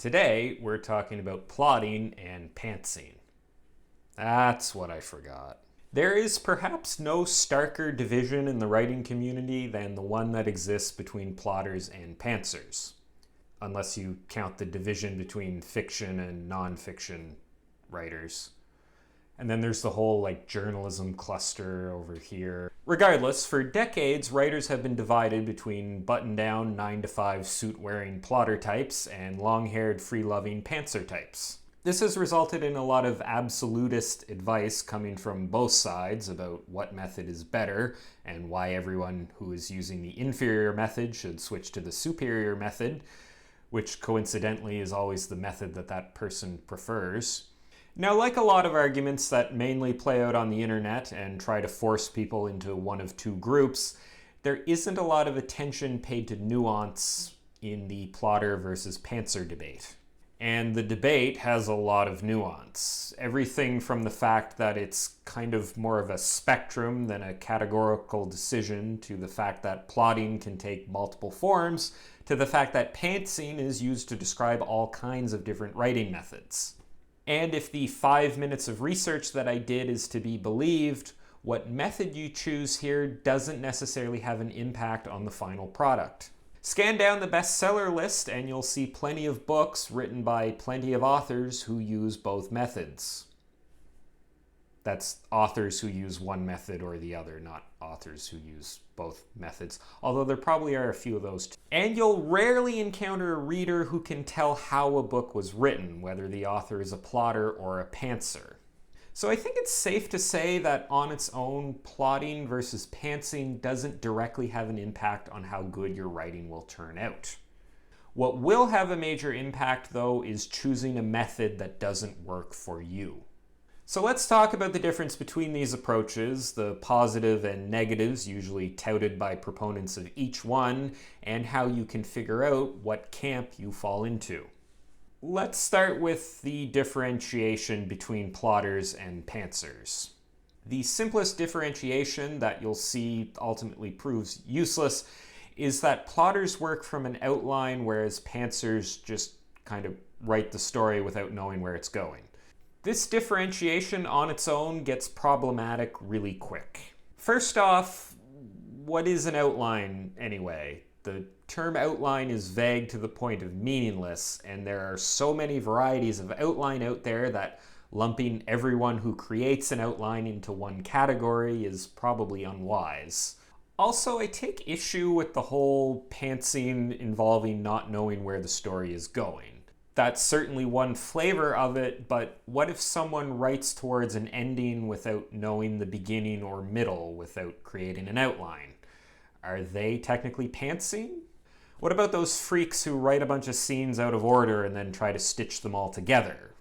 Today, we're talking about plotting and pantsing. That's what I forgot. There is perhaps no starker division in the writing community than the one that exists between plotters and pantsers, unless you count the division between fiction and non-fiction writers. And then there's the whole journalism cluster over here. Regardless, for decades, writers have been divided between button-down 9-to-5 suit-wearing plotter types and long-haired free-loving pantser types. This has resulted in a lot of absolutist advice coming from both sides about what method is better and why everyone who is using the inferior method should switch to the superior method, which coincidentally is always the method that person prefers. Now, like a lot of arguments that mainly play out on the internet and try to force people into one of two groups, there isn't a lot of attention paid to nuance in the plotter versus pantser debate. And the debate has a lot of nuance. Everything from the fact that it's kind of more of a spectrum than a categorical decision, to the fact that plotting can take multiple forms, to the fact that pantsing is used to describe all kinds of different writing methods. And if the 5 minutes of research that I did is to be believed, what method you choose here doesn't necessarily have an impact on the final product. Scan down the bestseller list and you'll see plenty of books written by plenty of authors who use both methods. That's authors who use one method or the other, not authors who use both methods, although there probably are a few of those too. And you'll rarely encounter a reader who can tell how a book was written, whether the author is a plotter or a pantser. So I think it's safe to say that on its own, plotting versus pantsing doesn't directly have an impact on how good your writing will turn out. What will have a major impact, though, is choosing a method that doesn't work for you. So let's talk about the difference between these approaches, the positive and negatives usually touted by proponents of each one, and how you can figure out what camp you fall into. Let's start with the differentiation between plotters and pantsers. The simplest differentiation that you'll see ultimately proves useless is that plotters work from an outline, whereas pantsers just kind of write the story without knowing where it's going. This differentiation on its own gets problematic really quick. First off, what is an outline anyway? The term outline is vague to the point of meaningless, and there are so many varieties of outline out there that lumping everyone who creates an outline into one category is probably unwise. Also, I take issue with the whole pantsing involving not knowing where the story is going. That's certainly one flavor of it, but what if someone writes towards an ending without knowing the beginning or middle, without creating an outline? Are they technically pantsing? What about those freaks who write a bunch of scenes out of order and then try to stitch them all together?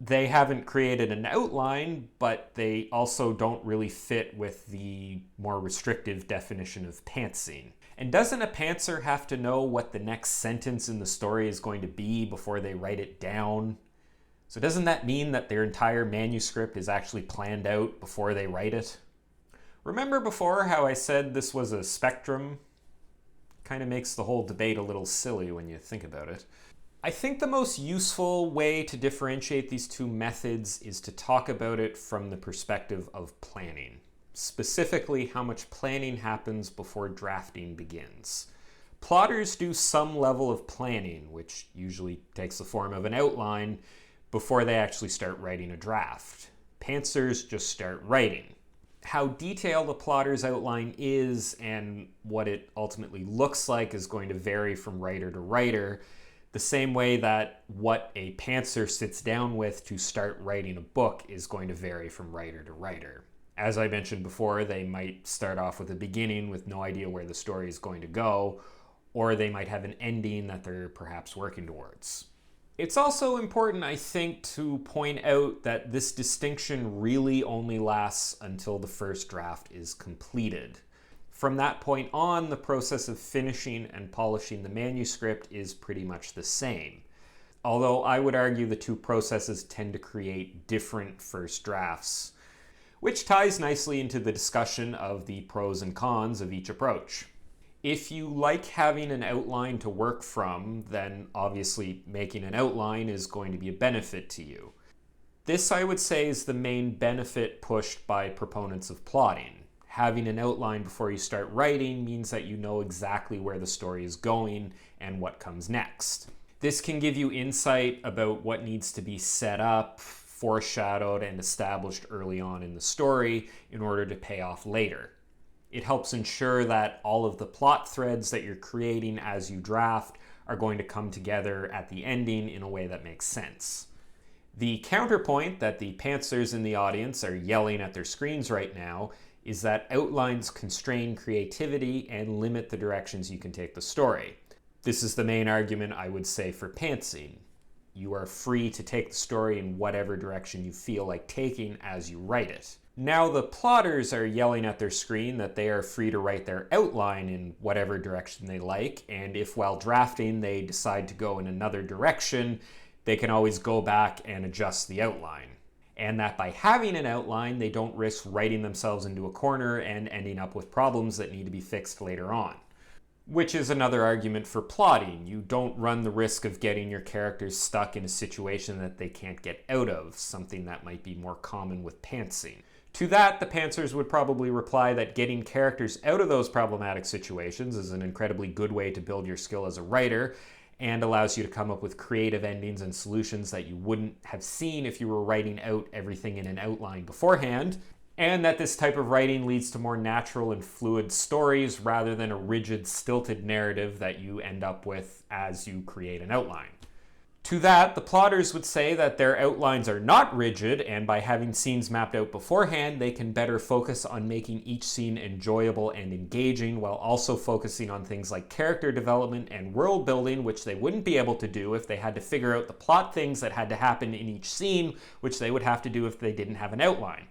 They haven't created an outline, but they also don't really fit with the more restrictive definition of pantsing. And doesn't a pantser have to know what the next sentence in the story is going to be before they write it down? So doesn't that mean that their entire manuscript is actually planned out before they write it? Remember before how I said this was a spectrum? Kind of makes the whole debate a little silly when you think about it. I think the most useful way to differentiate these two methods is to talk about it from the perspective of planning. Specifically, how much planning happens before drafting begins. Plotters do some level of planning, which usually takes the form of an outline, before they actually start writing a draft. Pantsers just start writing. How detailed a plotter's outline is and what it ultimately looks like is going to vary from writer to writer, the same way that what a pantser sits down with to start writing a book is going to vary from writer to writer. As I mentioned before, they might start off with a beginning with no idea where the story is going to go, or they might have an ending that they're perhaps working towards. It's also important, I think, to point out that this distinction really only lasts until the first draft is completed. From that point on, the process of finishing and polishing the manuscript is pretty much the same. Although I would argue the two processes tend to create different first drafts, which ties nicely into the discussion of the pros and cons of each approach. If you like having an outline to work from, then obviously making an outline is going to be a benefit to you. This, I would say, is the main benefit pushed by proponents of plotting. Having an outline before you start writing means that you know exactly where the story is going and what comes next. This can give you insight about what needs to be set up, foreshadowed, and established early on in the story in order to pay off later. It helps ensure that all of the plot threads that you're creating as you draft are going to come together at the ending in a way that makes sense. The counterpoint that the pantsers in the audience are yelling at their screens right now is that outlines constrain creativity and limit the directions you can take the story. This is the main argument I would say for pantsing. You are free to take the story in whatever direction you feel like taking as you write it. Now the plotters are yelling at their screen that they are free to write their outline in whatever direction they like, and if while drafting they decide to go in another direction, they can always go back and adjust the outline. And that by having an outline, they don't risk writing themselves into a corner and ending up with problems that need to be fixed later on. Which is another argument for plotting. You don't run the risk of getting your characters stuck in a situation that they can't get out of, something that might be more common with pantsing. To that, the pantsers would probably reply that getting characters out of those problematic situations is an incredibly good way to build your skill as a writer, and allows you to come up with creative endings and solutions that you wouldn't have seen if you were writing out everything in an outline beforehand, and that this type of writing leads to more natural and fluid stories rather than a rigid, stilted narrative that you end up with as you create an outline. To that, the plotters would say that their outlines are not rigid, and by having scenes mapped out beforehand, they can better focus on making each scene enjoyable and engaging, while also focusing on things like character development and world building, which they wouldn't be able to do if they had to figure out the plot things that had to happen in each scene, which they would have to do if they didn't have an outline.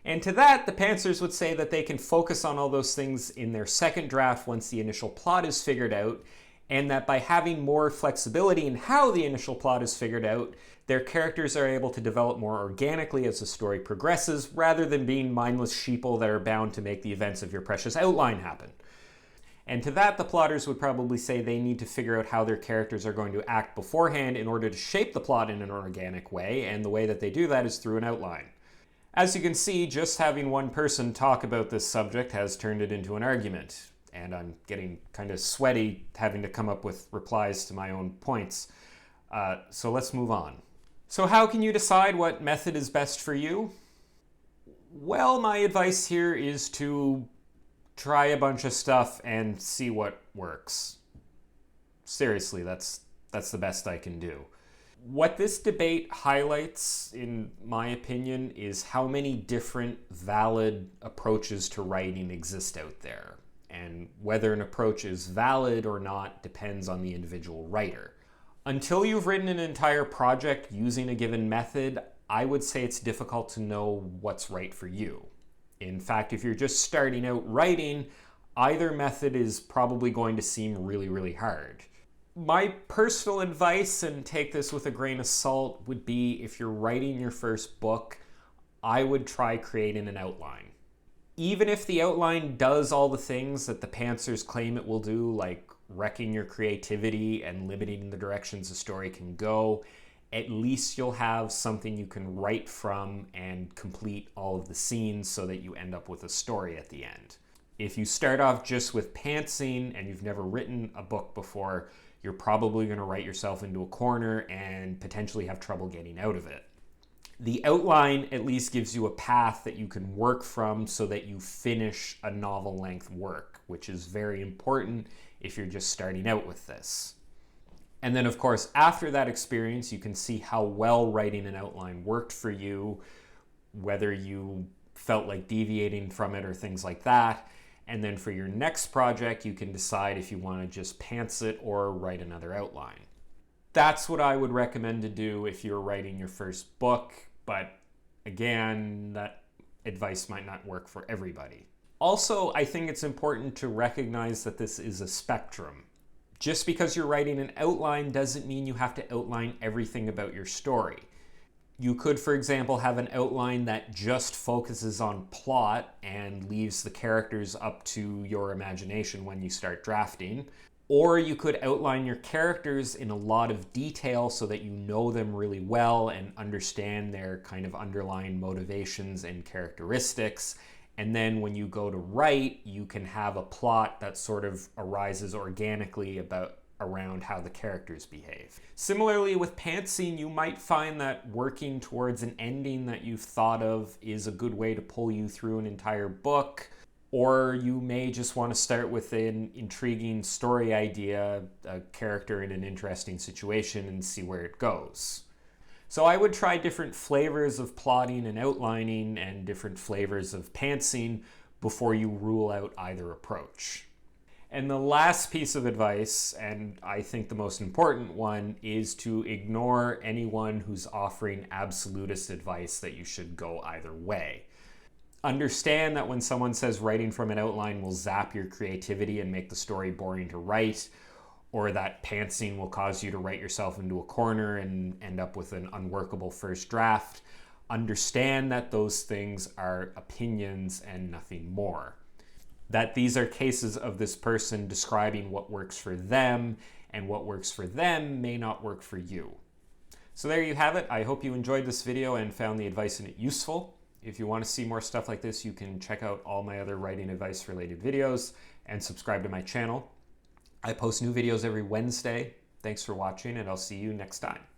And to that, the pantsers would say that they can focus on all those things in their second draft once the initial plot is figured out, and that by having more flexibility in how the initial plot is figured out, their characters are able to develop more organically as the story progresses, rather than being mindless sheeple that are bound to make the events of your precious outline happen. And to that, the plotters would probably say they need to figure out how their characters are going to act beforehand in order to shape the plot in an organic way, and the way that they do that is through an outline. As you can see, just having one person talk about this subject has turned it into an argument, and I'm getting kind of sweaty having to come up with replies to my own points. So let's move on. So how can you decide what method is best for you? Well, my advice here is to try a bunch of stuff and see what works. Seriously, that's the best I can do. What this debate highlights, in my opinion, is how many different valid approaches to writing exist out there. And whether an approach is valid or not depends on the individual writer. Until you've written an entire project using a given method, I would say it's difficult to know what's right for you. In fact, if you're just starting out writing, either method is probably going to seem really, really hard. My personal advice, and take this with a grain of salt, would be if you're writing your first book, I would try creating an outline. Even if the outline does all the things that the pantsers claim it will do, like wrecking your creativity and limiting the directions a story can go, at least you'll have something you can write from and complete all of the scenes so that you end up with a story at the end. If you start off just with pantsing and you've never written a book before, you're probably going to write yourself into a corner and potentially have trouble getting out of it. The outline at least gives you a path that you can work from so that you finish a novel-length work, which is very important if you're just starting out with this. And then, of course, after that experience, you can see how well writing an outline worked for you, whether you felt like deviating from it or things like that. And then for your next project, you can decide if you want to just pants it or write another outline. That's what I would recommend to do if you're writing your first book, but again, that advice might not work for everybody. Also, I think it's important to recognize that this is a spectrum. Just because you're writing an outline doesn't mean you have to outline everything about your story. You could, for example, have an outline that just focuses on plot and leaves the characters up to your imagination when you start drafting. Or you could outline your characters in a lot of detail so that you know them really well and understand their kind of underlying motivations and characteristics. And then when you go to write, you can have a plot that sort of arises organically around how the characters behave. Similarly, with pantsing, you might find that working towards an ending that you've thought of is a good way to pull you through an entire book. Or you may just want to start with an intriguing story idea, a character in an interesting situation, and see where it goes. So I would try different flavors of plotting and outlining and different flavors of pantsing before you rule out either approach. And the last piece of advice, and I think the most important one, is to ignore anyone who's offering absolutist advice that you should go either way. Understand that when someone says writing from an outline will zap your creativity and make the story boring to write, or that pantsing will cause you to write yourself into a corner and end up with an unworkable first draft. Understand that those things are opinions and nothing more. That these are cases of this person describing what works for them, and what works for them may not work for you. So there you have it. I hope you enjoyed this video and found the advice in it useful. If you want to see more stuff like this, you can check out all my other writing advice related videos and subscribe to my channel. I post new videos every Wednesday. Thanks for watching, and I'll see you next time.